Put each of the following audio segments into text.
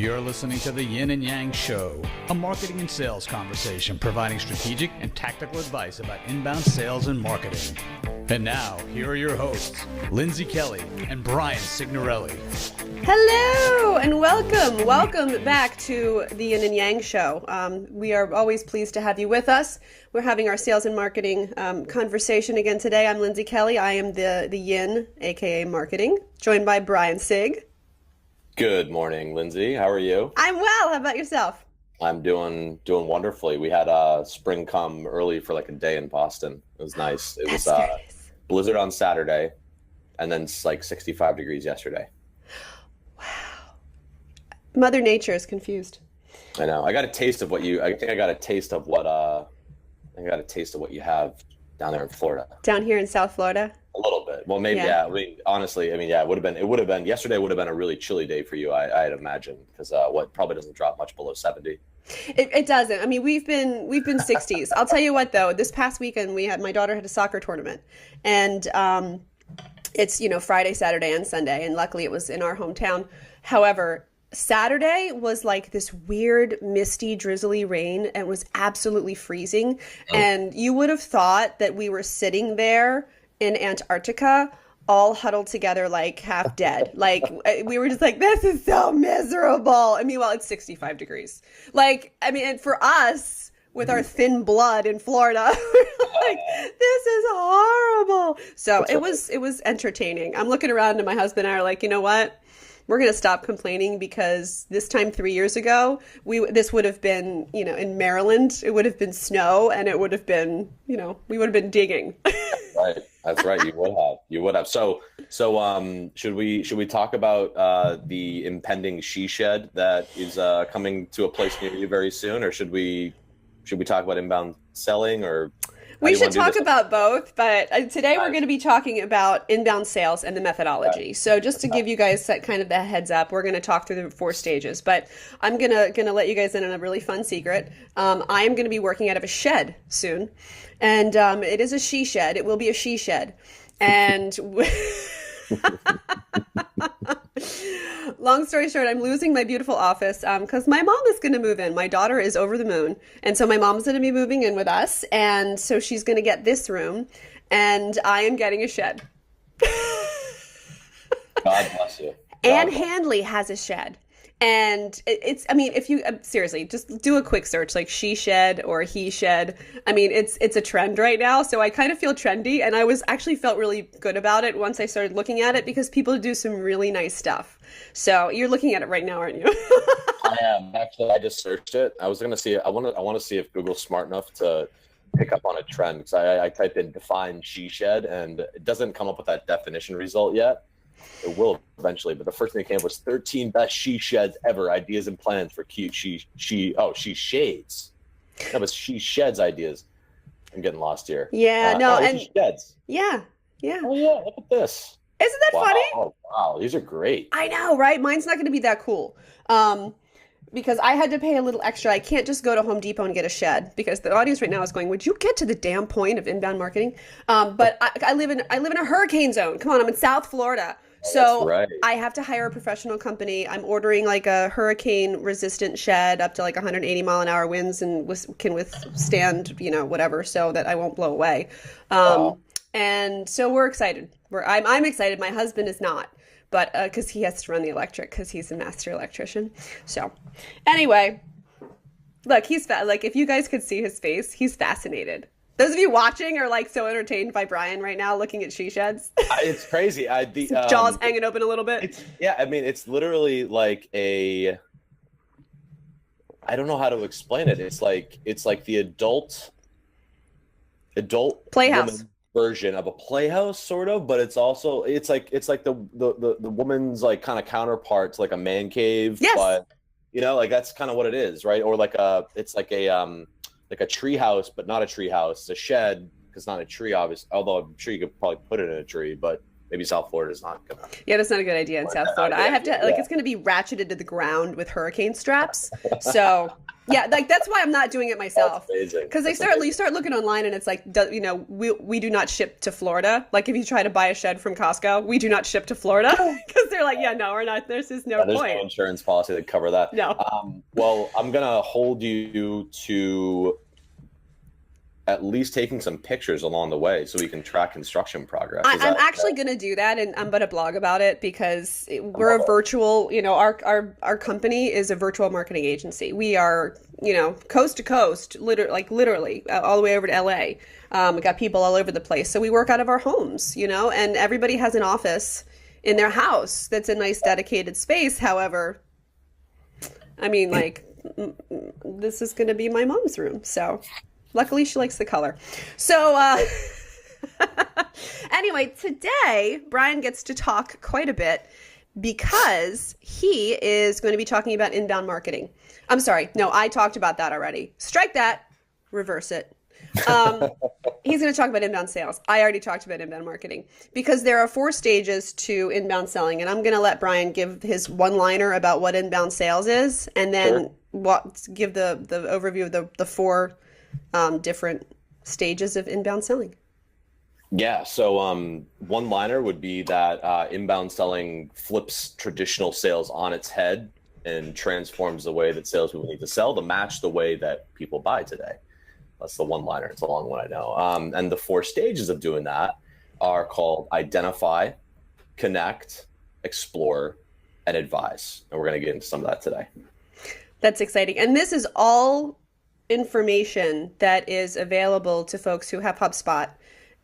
You're listening to the Yin and Yang Show, a marketing and sales conversation providing strategic and tactical advice about inbound sales and marketing. And now, here are your hosts, Lindsay Kelly and Brian Signorelli. Hello and welcome. Welcome back to the Yin and Yang Show. We are always pleased to have you with us. We're having our sales and marketing conversation again today. I'm Lindsay Kelly. I am the Yin, aka marketing, joined by Brian Sig. Good morning, Lindsay. How are you? I'm well. How about yourself? I'm doing wonderfully. We had spring come early for like a day in Boston. It was nice. It was nice. Blizzard on Saturday, and then it's like 65 degrees yesterday. Wow. Mother Nature is confused. I know. I got a taste of what you. I think I got a taste of what. I got a taste of what you have down there in Florida. Down here in South Florida. A little bit. Well, maybe. Yeah. I mean, honestly, it would have been. Yesterday would have been a really chilly day for you. I'd imagine, because what probably doesn't drop much below 70. It doesn't. I mean, we've been 60s. I'll tell you what, though. This past weekend, my daughter had a soccer tournament, and it's Friday, Saturday, and Sunday, and luckily it was in our hometown. However, Saturday was like this weird, misty, drizzly rain, and it was absolutely freezing. Oh. And you would have thought that we were sitting there in Antarctica, all huddled together, like half dead. Like we were just like, this is so miserable. And meanwhile, it's 65 degrees. Like, I mean, and for us, with our thin blood in Florida, we're like, this is horrible. So it was entertaining. I'm looking around and my husband and I are like, you know what? We're going to stop complaining, because this time 3 years ago, this would have been, in Maryland, it would have been snow, and it would have been, we would have been digging. Right. That's right. You would have. So should we talk about the impending she shed that is coming to a place near you very soon, or should we talk about inbound selling, or? We should talk about both, but today we're going to be talking about inbound sales and the methodology. Right. So just to give you guys kind of the heads up, we're going to talk through the 4 stages, but I'm going to let you guys in on a really fun secret. I am going to be working out of a shed soon, and it is a she shed. It will be a she shed. And long story short, I'm losing my beautiful office because my mom is going to move in. My daughter is over the moon. And so my mom's going to be moving in with us. And so she's going to get this room. And I am getting a shed. God bless you. Anne Handley has a shed. And if you seriously just do a quick search, like she shed or he shed. I mean, it's a trend right now. So I kind of feel trendy, and I felt really good about it once I started looking at it, because people do some really nice stuff. So you're looking at it right now, aren't you? I am. Actually, I just searched it. I was going to see it. I want to see if Google's smart enough to pick up on a trend, because I typed in define she shed, and it doesn't come up with that definition result yet. It will eventually, but the first thing that came up was 13 best she sheds ever, ideas and plans for cute she shades. No, but she sheds ideas. I'm getting lost here. Yeah, and she sheds. Yeah. Oh yeah, look at this. Isn't that funny? Oh wow, these are great. I know, right? Mine's not going to be that cool. Because I had to pay a little extra. I can't just go to Home Depot and get a shed, because the audience right now is going, would you get to the damn point of inbound marketing? But I live in a hurricane zone. Come on, I'm in South Florida. So right. I have to hire a professional company. I'm ordering like a hurricane resistant shed up to like 180 mile an hour winds and can withstand, whatever, so that I won't blow away. Wow. And so we're excited. I'm excited. My husband is not. But because he has to run the electric, because he's a master electrician. So anyway, look, he's like, if you guys could see his face, he's fascinated. Those of you watching are like so entertained by Brian right now, looking at she sheds. It's crazy. Jaws hanging open a little bit. It's literally like I don't know how to explain it. It's like the adult playhouse version of a playhouse, sort of, but it's like the woman's like kind of counterpart to like a man cave. Yes. But like that's kind of what it is, right? Or like a tree house, but not a tree house. It's a shed, because not a tree, obviously. Although I'm sure you could probably put it in a tree, but maybe South Florida is not gonna. Yeah, that's not a good idea in South Florida. I have to it's going to be ratcheted to the ground with hurricane straps. So yeah, like that's why I'm not doing it myself. Because you start looking online and it's like, we do not ship to Florida. Like if you try to buy a shed from Costco, we do not ship to Florida because they're like, yeah, no, we're not. There's just no there's point. No insurance policy that cover that. No. Well, I'm gonna hold you to at least taking some pictures along the way so we can track construction progress. I'm actually going to do that, and I'm going to blog about it because we're a virtual, our company is a virtual marketing agency. We are, coast to coast, literally all the way over to LA. We got people all over the place. So we work out of our homes, and everybody has an office in their house that's a nice dedicated space. However, I mean, this is going to be my mom's room. So luckily, she likes the color. So anyway, today, Brian gets to talk quite a bit because he is going to be talking about inbound marketing. I'm sorry. No, I talked about that already. Strike that. Reverse it. He's going to talk about inbound sales. I already talked about inbound marketing because there are 4 stages to inbound selling. And I'm going to let Brian give his one-liner about what inbound sales is and then give the overview of the 4 different stages of inbound selling. Yeah. So one liner would be that inbound selling flips traditional sales on its head and transforms the way that salespeople need to sell to match the way that people buy today. That's the one liner. It's a long one, I know. And the 4 stages of doing that are called identify, connect, explore, and advise. And we're going to get into some of that today. That's exciting. And this is all information that is available to folks who have HubSpot,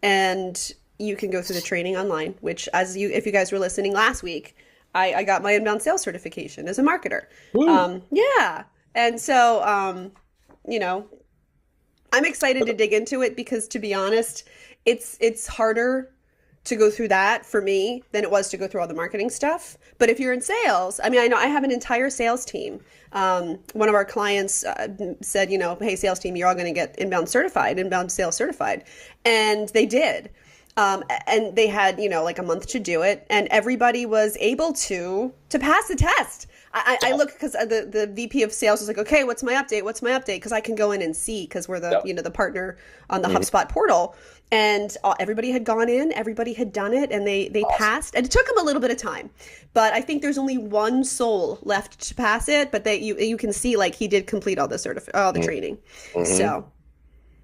and you can go through the training online, which if you guys were listening last week, I got my inbound sales certification as a marketer. Yeah. And so, I'm excited to dig into it because, to be honest, it's harder to go through that for me than it was to go through all the marketing stuff. But if you're in sales, I mean, I know I have an entire sales team. One of our clients said, hey, sales team, you're all going to get inbound sales certified. And they did. And they had, like a month to do it. And everybody was able to pass the test. I look because the VP of sales was like, okay, what's my update? Because I can go in and see because we're the partner on the HubSpot portal. And everybody had gone in, everybody had done it, and they passed. And it took them a little bit of time, but I think there's only one soul left to pass it. But you can see he did complete all the training. So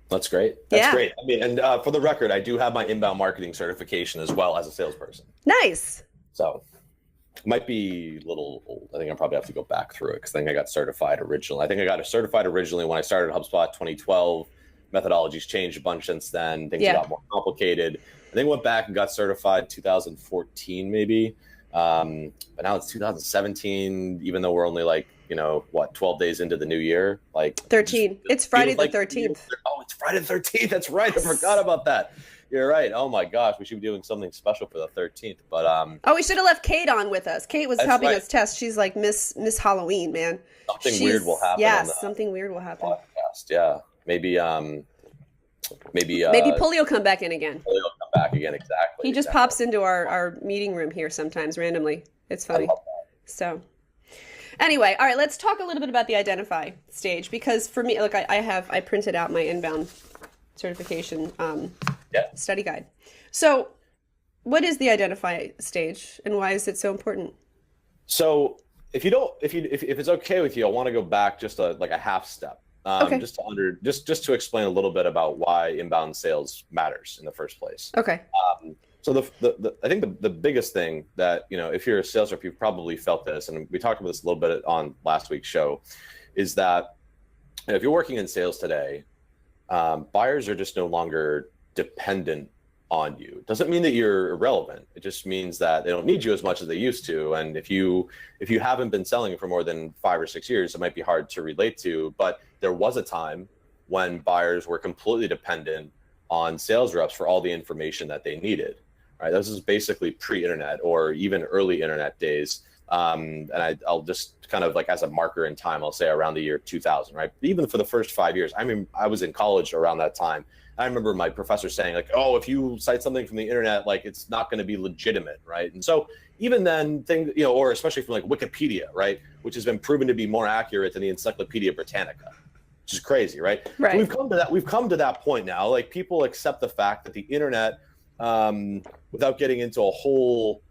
that's great. That's great. I mean, and for the record, I do have my inbound marketing certification as well as a salesperson. Nice. So might be a little old. I think I probably have to go back through it because I think I got certified originally. I think I got certified originally when I started HubSpot 2012. Methodologies changed a bunch since then. Things got more complicated. I think I went back and got certified 2014 maybe. But now it's 2017, even though we're only 12 days into the new year. 13. It's Friday the 13th. Oh, it's Friday the 13th. That's right. I forgot about that. You're right. Oh my gosh, we should be doing something special for the 13th. But we should have left Kate on with us. Kate was helping us test. She's like Miss Halloween, man. Something weird will happen. Yes, something weird will happen. Podcast. Yeah. Maybe Pulley will come back in again. Pulley will come back again, exactly. He just pops into our meeting room here sometimes randomly. It's funny. So anyway, all right, let's talk a little bit about the identify stage because for me, look, I printed out my inbound certification study guide. So what is the identify stage and why is it so important? So if it's okay with you, I want to go back just a half step. Okay. Just to explain a little bit about why inbound sales matters in the first place. Okay. So I think the biggest thing that, if you're a sales rep, you've probably felt this, and we talked about this a little bit on last week's show, is that if you're working in sales today, buyers are just no longer dependent on you. It doesn't mean that you're irrelevant. It just means that they don't need you as much as they used to. And if you haven't been selling for more than 5 or 6 years, it might be hard to relate to. But there was a time when buyers were completely dependent on sales reps for all the information that they needed. Right? This is basically pre-internet or even early internet days. And I'll just kind of as a marker in time, I'll say around the year 2000, right? Even for the first 5 years, I mean, I was in college around that time. I remember my professor saying like, oh, if you cite something from the internet, like it's not going to be legitimate, right? And so even then, or especially from like Wikipedia, right, which has been proven to be more accurate than the Encyclopedia Britannica, which is crazy, right? Right. So we've come to that point now. Like people accept the fact that the internet, without getting into a whole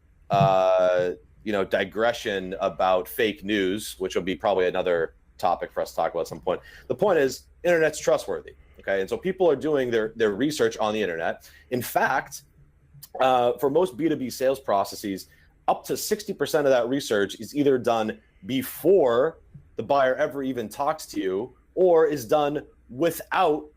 digression about fake news, which will be probably another topic for us to talk about at some point. The point is, internet's trustworthy, okay? And so people are doing their research on the internet. In fact, for most B2B sales processes, up to 60% of that research is either done before the buyer ever even talks to you, or is done without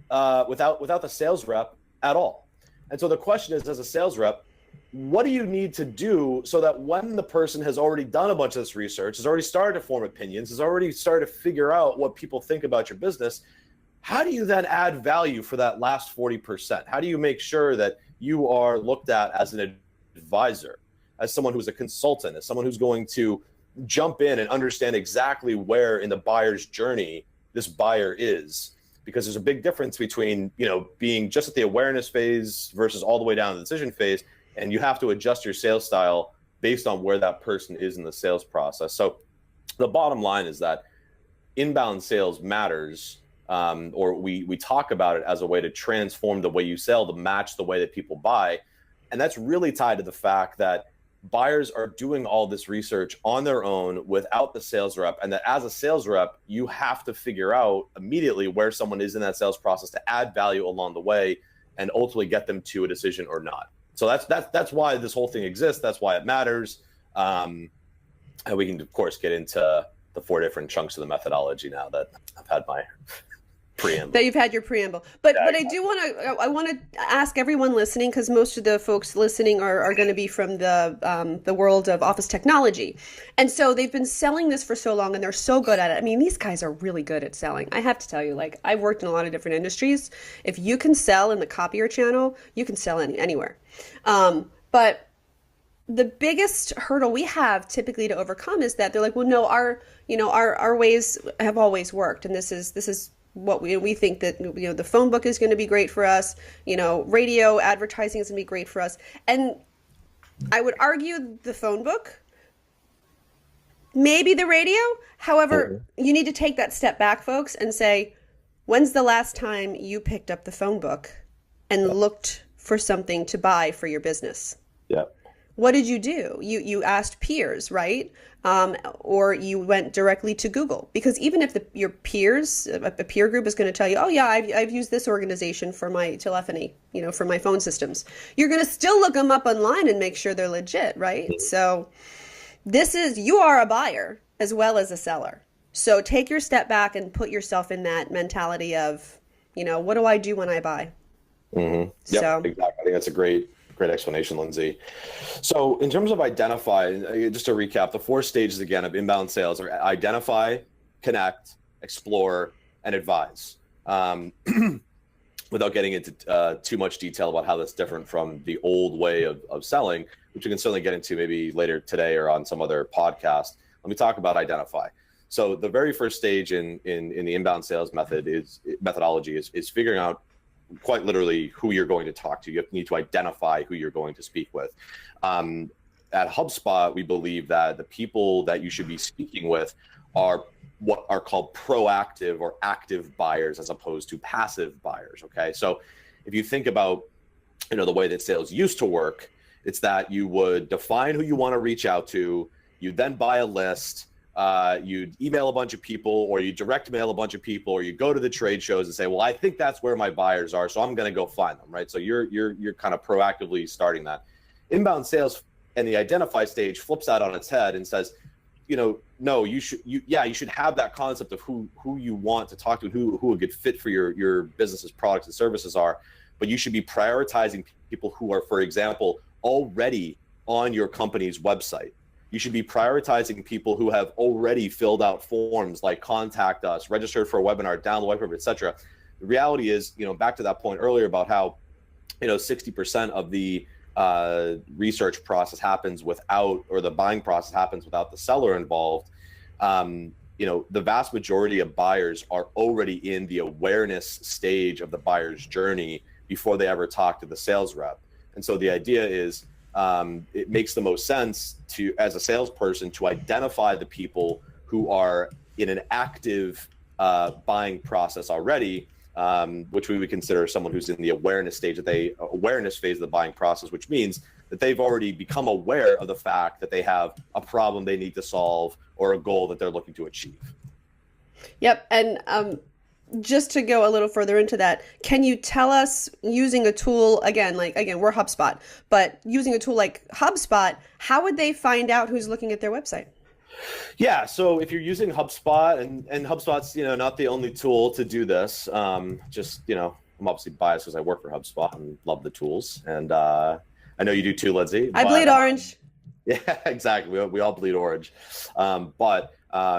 the sales rep at all. And so the question is, as a sales rep, what do you need to do so that when the person has already done a bunch of this research, has already started to form opinions, has already started to figure out what people think about your business, how do you then add value for that last 40%? How do you make sure that you are looked at as an advisor, as someone who's a consultant, as someone who's going to jump in and understand exactly where in the buyer's journey this buyer is? Because there's a big difference between, being just at the awareness phase versus all the way down to the decision phase. And you have to adjust your sales style based on where that person is in the sales process. So the bottom line is that inbound sales matters, or we talk about it as a way to transform the way you sell to match the way that people buy. And that's really tied to the fact that buyers are doing all this research on their own without the sales rep. And that as a sales rep, you have to figure out immediately where someone is in that sales process to add value along the way and ultimately get them to a decision or not. So that's why this whole thing exists. That's why it matters. And we can, of course, get into the 4 different chunks of the methodology now that I've had my preamble. That you've had your preamble. But I do want to ask everyone listening, because most of the folks listening are going to be from the world of office technology. And so they've been selling this for so long and they're so good at it. I mean, these guys are really good at selling. I have to tell you, like, I've worked in a lot of different industries. If you can sell in the copier channel, you can sell anywhere. But the biggest hurdle we have typically to overcome is that they're like, well, no, our ways have always worked. And this is what we think that, the phone book is going to be great for us. Radio advertising is going to be great for us. And I would argue the phone book, maybe the radio. However, you need to take that step back, folks, and say, when's the last time you picked up the phone book and looked for something to buy for your business? Yeah. What did you do? You asked peers, right? Or you went directly to Google, because even if your peers, a peer group is going to tell you, oh yeah, I've used this organization for my telephony, for my phone systems. You're going to still look them up online and make sure they're legit, right? Mm-hmm. So you are a buyer as well as a seller. So take your step back and put yourself in that mentality of, what do I do when I buy? Mm-hmm. Yeah, so, exactly. I think that's a great explanation, Lindsay. So in terms of identify, just to recap, the 4 stages again of inbound sales are identify, connect, explore, and advise. Without getting into too much detail about how that's different from the old way of selling, which we can certainly get into maybe later today or on some other podcast, let me talk about identify. So the very first stage in the inbound sales methodology is figuring out quite literally who you're going to talk to. You need to identify who you're going to speak with. At HubSpot, we believe that the people that you should be speaking with are what are called proactive or active buyers as opposed to passive buyers. Okay. So if you think about, the way that sales used to work, it's that you would define who you want to reach out to. You then buy a list. You'd email a bunch of people, or you direct mail a bunch of people, or you go to the trade shows and say, well, I think that's where my buyers are, so I'm going to go find them, right? So you're kind of proactively starting that. Inbound sales and the identify stage flips that on its head and says, no, you should have that concept of who you want to talk to, who a good fit for your business's products and services are, but you should be prioritizing people who are, for example, already on your company's website. You should be prioritizing people who have already filled out forms like contact us, registered for a webinar, download the white paper, etc. The reality is, back to that point earlier about how, 60% of the research process happens without, or the buying process happens without the seller involved. the vast majority of buyers are already in the awareness stage of the buyer's journey before they ever talk to the sales rep. And so the idea is, it makes the most sense to, as a salesperson, to identify the people who are in an active buying process already, which we would consider someone who's in the awareness phase of the buying process, which means that they've already become aware of the fact that they have a problem they need to solve or a goal that they're looking to achieve. Yep. And just to go a little further into that, can you tell us, using a tool, again, we're HubSpot, but using a tool like HubSpot, how would they find out who's looking at their website? Yeah, so if you're using HubSpot, and HubSpot's not the only tool to do this. I'm obviously biased because I work for HubSpot and love the tools, and I know you do too, Lindsay. I bleed orange. Yeah, exactly. We all bleed orange. But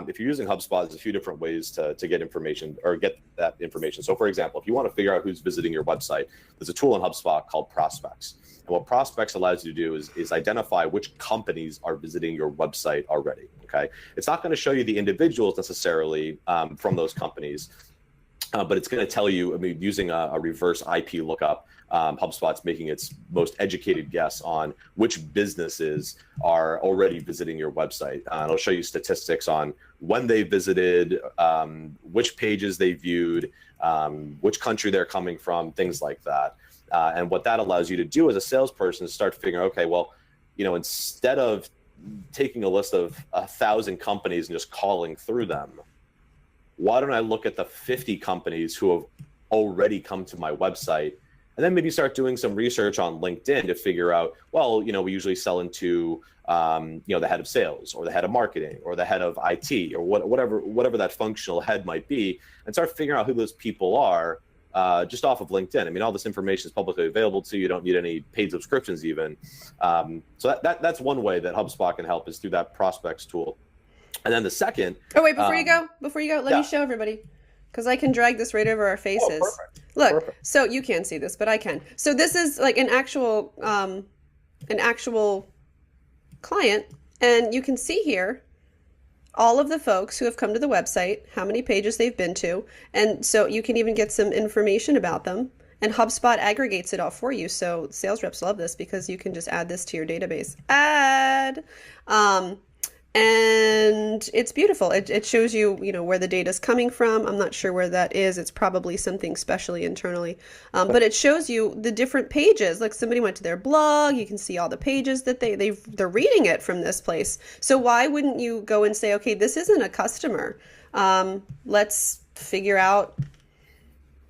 if you're using HubSpot, there's a few different ways to get information or get that information. So for example, if you want to figure out who's visiting your website, there's a tool in HubSpot called Prospects. And what Prospects allows you to do is identify which companies are visiting your website already. Okay. It's not going to show you the individuals necessarily from those companies, but it's going to tell you, using a reverse IP lookup, HubSpot's making its most educated guess on which businesses are already visiting your website. It'll show you statistics on when they visited, which pages they viewed, which country they're coming from, things like that. And what that allows you to do as a salesperson is start figuring, okay, well, instead of taking a list of 1,000 companies and just calling through them, why don't I look at the 50 companies who have already come to my website, and then maybe start doing some research on LinkedIn to figure out, well, we usually sell into, the head of sales or the head of marketing or the head of IT or whatever that functional head might be, and start figuring out who those people are just off of LinkedIn. All this information is publicly available to you. You don't need any paid subscriptions even. So that's one way that HubSpot can help, is through that Prospects tool. And then the second. Oh, wait, before you go, let me show everybody, because I can drag this right over our faces. Oh, perfect. Look, Perfect. So you can't see this, but I can. So this is like an actual client, and you can see here all of the folks who have come to the website, how many pages they've been to, and so you can even get some information about them. And HubSpot aggregates it all for you. So sales reps love this because you can just add this to your database. And it's beautiful. It shows you, where the data is coming from. I'm not sure where that is. It's probably something specially internally. But it shows you the different pages. Like, somebody went to their blog. You can see all the pages that they're reading it from this place. So why wouldn't you go and say, okay, this isn't a customer. Let's figure out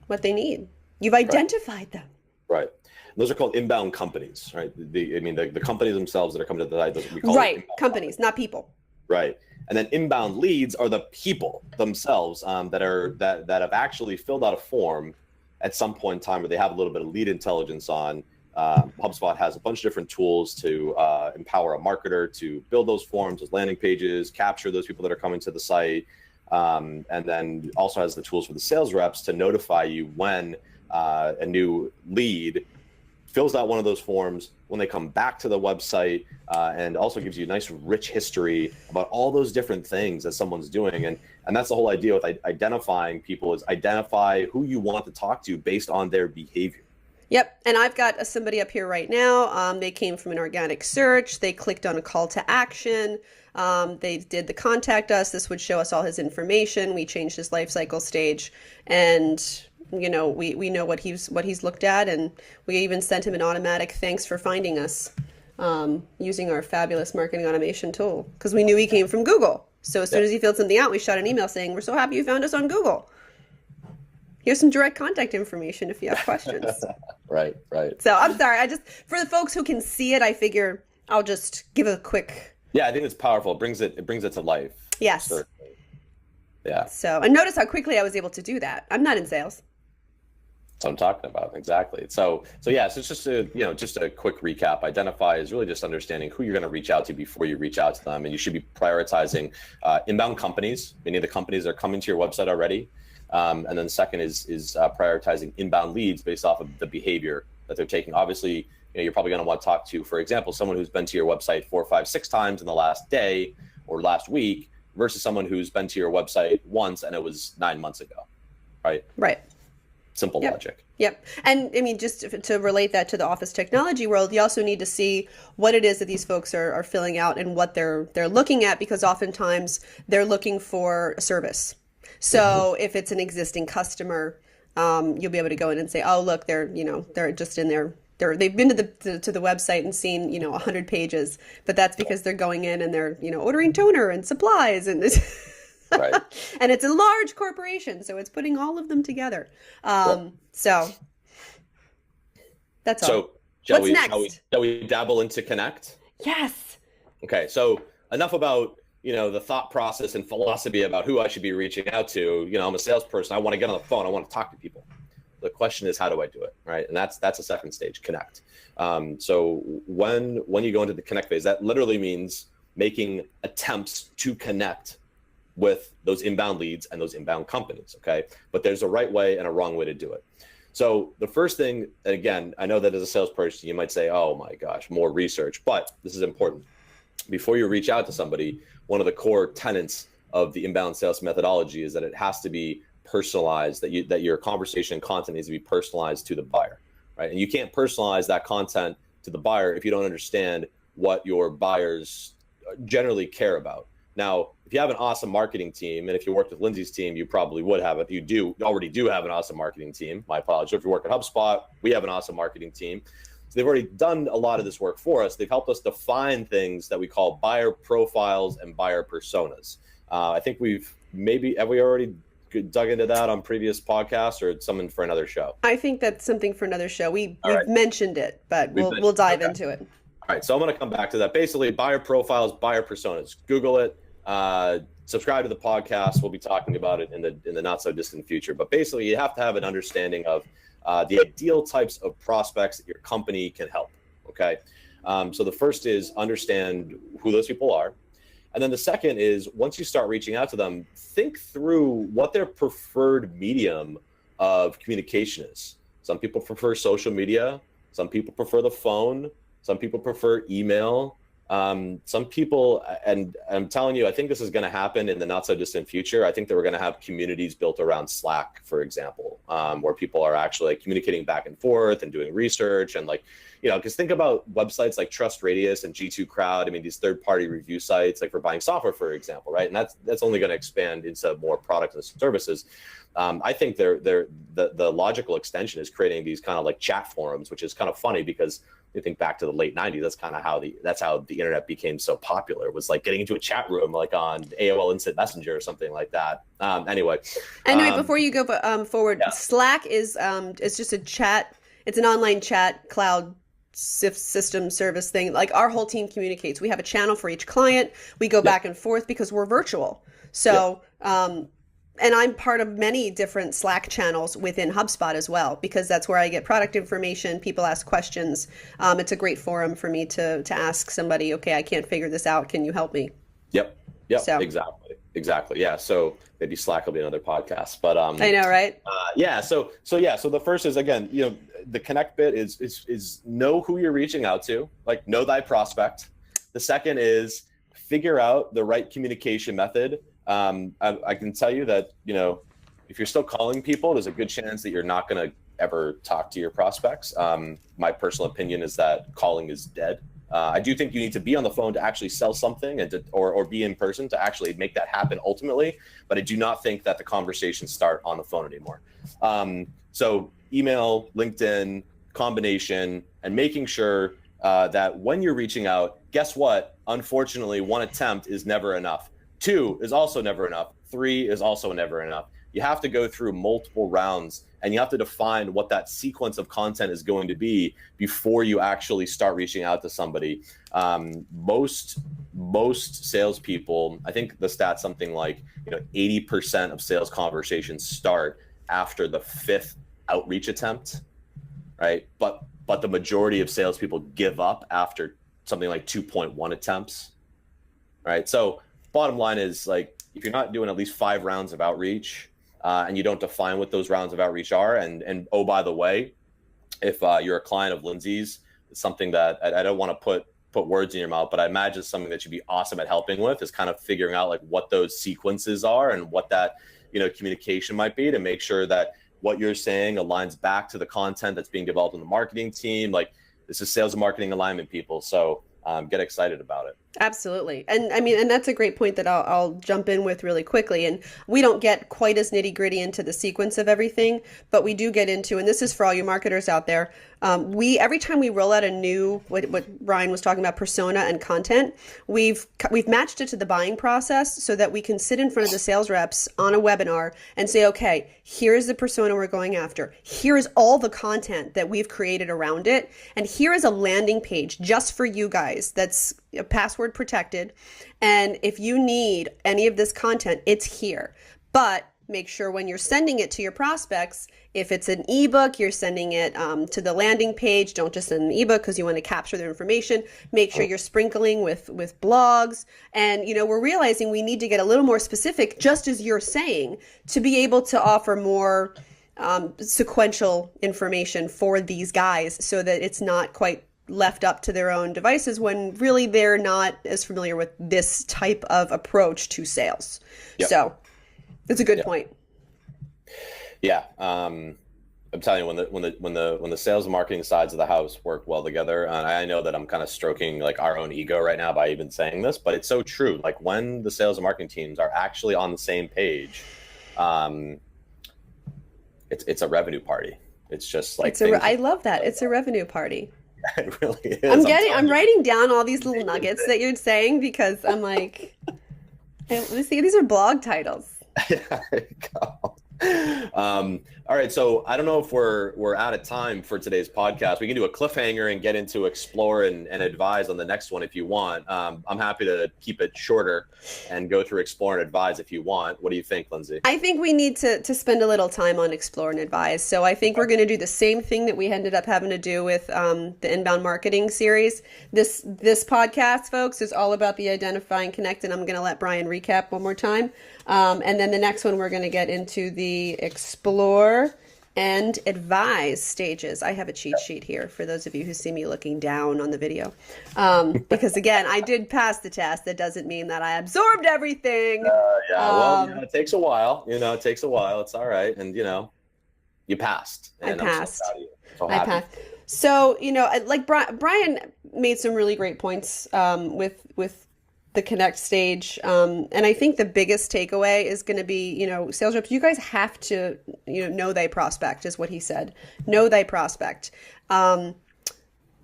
what they need. You've identified them. Right. Those are called inbound companies, right? The companies themselves that are coming to the site, we call right, companies, not people. Right. And then inbound leads are the people themselves that have actually filled out a form at some point in time where they have a little bit of lead intelligence on. HubSpot has a bunch of different tools to empower a marketer to build those forms, those landing pages, capture those people that are coming to the site, and then also has the tools for the sales reps to notify you when a new lead fills out one of those forms, when they come back to the website, and also gives you a nice rich history about all those different things that someone's doing. And that's the whole idea with identifying people, is identify who you want to talk to based on their behavior. Yep. And I've got somebody up here right now. They came from an organic search. They clicked on a call to action. They did the contact us. This would show us all his information. We changed his life cycle stage, and we know what he's looked at, and we even sent him an automatic thanks for finding us using our fabulous marketing automation tool, because we knew he came from Google. So as soon as he filled something out, we shot an email saying, we're so happy you found us on Google. Here's some direct contact information if you have questions. Right. So I'm sorry. For the folks who can see it, I figure I'll just give a quick. Yeah, I think it's powerful. It brings it to life. Yes. Certainly. Yeah. So, and notice how quickly I was able to do that. I'm not in sales. That's what I'm talking about. Exactly. So yeah, so it's just a quick recap. Identify is really just understanding who you're going to reach out to before you reach out to them. And you should be prioritizing inbound companies, many of the companies that are coming to your website already. And then second is prioritizing inbound leads based off of the behavior that they're taking. Obviously, you're probably going to want to talk to, for example, someone who's been to your website 4, 5, 6 times in the last day or last week. versus someone who's been to your website once and it was 9 months ago, right? Right. Simple Yep. logic. Yep. And I mean, just to relate that to the office technology world, you also need to see what it is that these folks are filling out and what they're looking at, because oftentimes they're looking for a service. So if it's an existing customer, you'll be able to go in and say, oh, look, they're just in there. They've been to the website and seen 100 pages, but that's because they're going in and they're ordering toner and supplies and this. Right. And it's a large corporation, so it's putting all of them together. So that's all. So What's next? Shall we dabble into Connect? Yes. Okay, so enough about the thought process and philosophy about who I should be reaching out to. I'm a salesperson. I want to get on the phone. I want to talk to people. The question is, how do I do it, right? And that's a second stage, Connect. So when you go into the Connect phase, that literally means making attempts to connect with those inbound leads and those inbound companies, okay? But there's a right way and a wrong way to do it. So the first thing, and again, I know that as a salesperson, you might say, oh my gosh, more research, but this is important. Before you reach out to somebody, one of the core tenets of the inbound sales methodology is that it has to be personalized, that your conversation and content needs to be personalized to the buyer, right? And you can't personalize that content to the buyer if you don't understand what your buyers generally care about. Now, if you have an awesome marketing team, and if you worked with Lindsay's team, you probably would have it. You already do have an awesome marketing team. My apologies. If you work at HubSpot, we have an awesome marketing team. So they've already done a lot of this work for us. They've helped us define things that we call buyer profiles and buyer personas. I think have we already dug into that on previous podcasts, or it's something for another show? I think that's something for another show. We've right. mentioned it, but we'll dive into it. All right, so I'm going to come back to that. Basically, buyer profiles, buyer personas. Google it. Subscribe to the podcast. We'll be talking about it in the not so distant future. But basically, you have to have an understanding of the ideal types of prospects that your company can help. Okay, so the first is understand who those people are, and then the second is, once you start reaching out to them, think through what their preferred medium of communication is. Some people prefer social media. Some people prefer the phone. Some people prefer email. Some people, and I'm telling you, I think this is going to happen in the not so distant future. I think that we're going to have communities built around Slack, for example, where people are actually communicating back and forth and doing research and because think about websites like Trust Radius and G2 Crowd. I mean, these third-party review sites, for buying software, for example, right? And that's only going to expand into more products and services. I think the logical extension is creating these kind of chat forums, which is kind of funny because you think back to the late 90s, that's how the internet became so popular. It was getting into a chat room on AOL Instant Messenger or something like that. Anyway, before you go forward, yeah. Slack is it's just a chat. It's an online chat cloud system service thing. Our whole team communicates. We have a channel for each client. We go back and forth because we're virtual. So and I'm part of many different Slack channels within HubSpot as well, because that's where I get product information. People ask questions. It's a great forum for me to ask somebody, okay, I can't figure this out. Can you help me? Yep. So. Exactly. Yeah. So maybe Slack will be another podcast, but I know, right? So the first is, again, the Connect bit is know who you're reaching out to, know thy prospect. The second is figure out the right communication method. I can tell you that, if you're still calling people, there's a good chance that you're not going to ever talk to your prospects. My personal opinion is that calling is dead. I do think you need to be on the phone to actually sell something or be in person to actually make that happen ultimately. But I do not think that the conversations start on the phone anymore. So email, LinkedIn, combination, and making sure that when you're reaching out, guess what? Unfortunately, one attempt is never enough. 2 is also never enough. 3 is also never enough. You have to go through multiple rounds, and you have to define what that sequence of content is going to be before you actually start reaching out to somebody. Most salespeople, I think the stat's something 80% of sales conversations start after the 5th outreach attempt, right? But the majority of salespeople give up after something like 2.1 attempts, right? So bottom line is, if you're not doing at least 5 rounds of outreach and you don't define what those rounds of outreach are, and oh, by the way, if you're a client of Lindsay's, it's something that I don't want to put put words in your mouth, but I imagine something that you'd be awesome at helping with is kind of figuring out like what those sequences are and what that, communication might be to make sure that what you're saying aligns back to the content that's being developed in the marketing team. Like, this is sales and marketing alignment, people. So get excited about it. Absolutely. And I mean, and that's a great point that I'll jump in with really quickly. And we don't get quite as nitty gritty into the sequence of everything, but we do get into, and this is for all you marketers out there. Every time we roll out a new, what Brian was talking about, persona and content, we've matched it to the buying process so that we can sit in front of the sales reps on a webinar and say, okay, here's the persona we're going after. Here's all the content that we've created around it. And here is a landing page just for you guys that's password protected. And if you need any of this content, it's here. But make sure when you're sending it to your prospects, if it's an ebook, you're sending it to the landing page. Don't just send an ebook because you want to capture their information. Make sure you're sprinkling with blogs. And, we're realizing we need to get a little more specific, just as you're saying, to be able to offer more sequential information for these guys so that it's not quite left up to their own devices when really they're not as familiar with this type of approach to sales. Yep. So that's a good point. Yeah. I'm telling you, when the sales and marketing sides of the house work well together, and I know that I'm kind of stroking like our own ego right now by even saying this, but it's so true. Like, when the sales and marketing teams are actually on the same page, it's a revenue party. It's just like, I love that. It's a revenue party. It really is. I'm writing down all these little nuggets that you're saying because I'm like, these are blog titles. There you go. All right, so I don't know if we're out of time for today's podcast. We can do a cliffhanger and get into explore and advise on the next one if you want. I'm happy to keep it shorter and go through explore and advise if you want. What do you think, Lindsay? I think we need to spend a little time on explore and advise. So I think we're going to do the same thing that we ended up having to do with the inbound marketing series. This podcast, folks, is all about the identify and connect, and I'm going to let Brian recap one more time. And then the next one, we're going to get into the explore and advise stages. I have a cheat sheet here for those of you who see me looking down on the video. Because again, I did pass the test. That doesn't mean that I absorbed everything. It takes a while. It takes a while. It's all right. And, you passed. And I passed. I'm so proud of you. I passed. So, like Brian made some really great points with the connect stage. And I think the biggest takeaway is going to be, sales reps, you guys have to, know thy prospect is what he said. Know thy prospect.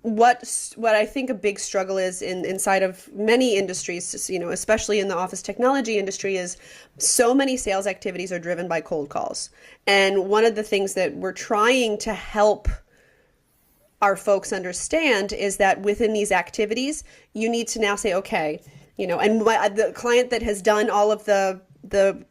What I think a big struggle is inside of many industries, especially in the office technology industry, is so many sales activities are driven by cold calls. And one of the things that we're trying to help our folks understand is that within these activities, you need to now say, okay, and the client that has done all of the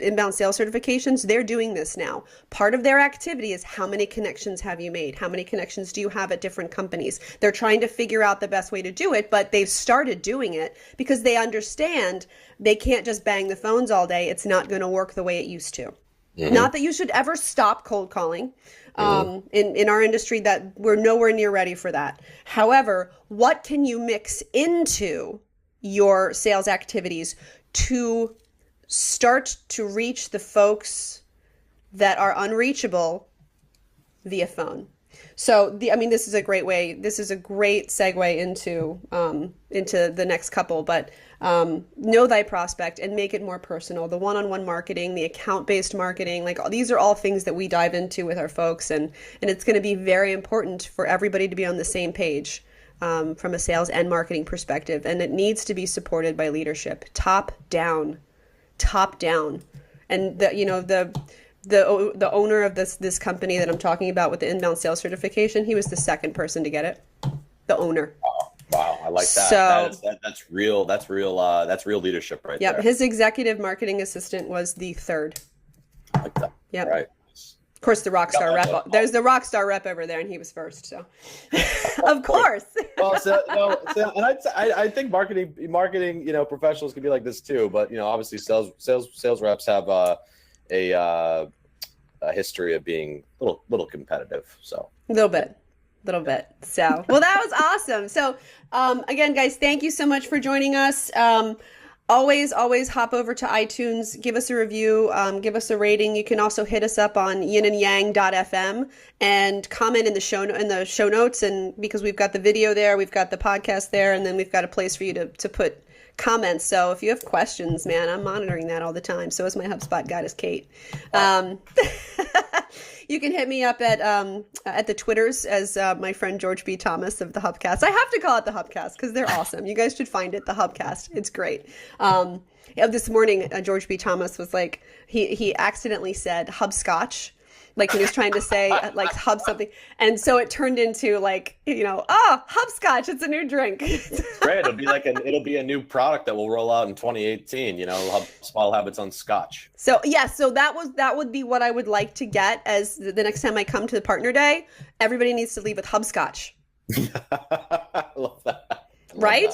inbound sales certifications, they're doing this now. Part of their activity is how many connections have you made? How many connections do you have at different companies? They're trying to figure out the best way to do it, but they've started doing it because they understand they can't just bang the phones all day. It's not going to work the way it used to. Mm-hmm. Not that you should ever stop cold calling. In our industry, that we're nowhere near ready for that. However, what can you mix into your sales activities to start to reach the folks that are unreachable via phone? So this is a great way. This is a great segue into the next couple, but know thy prospect and make it more personal. The one-on-one marketing, the account-based marketing, like these are all things that we dive into with our folks. And it's going to be very important for everybody to be on the same page. From a sales and marketing perspective, and it needs to be supported by leadership, top down, and the owner of this company that I'm talking about with the inbound sales certification, he was the second person to get it, the owner. Wow, I like that. So, that's real leadership right there. Yeah, his executive marketing assistant was the third. I like that. Yeah, right. Of course, the rock star rep. There's the rock star rep over there, and he was first. So, of course. Well, and I think marketing, professionals can be like this too. But obviously, sales reps have a history of being a little competitive. So a little bit. little bit. So, well, that was awesome. So, again, guys, thank you so much for joining us. Always hop over to iTunes, give us a review, give us a rating. You can also hit us up on yinandyang.fm and comment in the show notes. And because we've got the video there, we've got the podcast there, and then we've got a place for you to put comments. So if you have questions, man, I'm monitoring that all the time. So is my HubSpot goddess, Kate. You can hit me up at the Twitters as my friend George B. Thomas of the Hubcast. I have to call it the Hubcast because they're awesome. You guys should find it, the Hubcast. It's great. This morning, George B. Thomas was like, he accidentally said Hubscotch, like he was trying to say like hub something. And so it turned into like, Hubscotch, it's a new drink. It's great. It'll be a new product that will roll out in 2018, HubSpot will have its own scotch. So so that would be what I would like to get as the next time I come to the partner day. Everybody needs to leave with Hubscotch. I love that. Right? I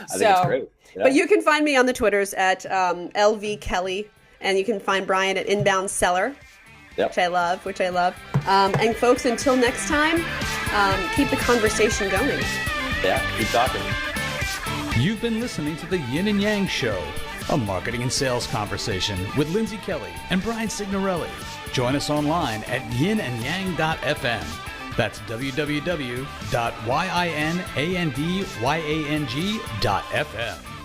think it's great. Yeah. But you can find me on the Twitters at LV Kelly, and you can find Brian at Inbound Seller. Yep. Which I love. And folks, until next time, keep the conversation going. Yeah, keep talking. You've been listening to the Yin and Yang Show, a marketing and sales conversation with Lindsay Kelly and Brian Signorelli. Join us online at yinandyang.fm. That's www.yinandyang.fm.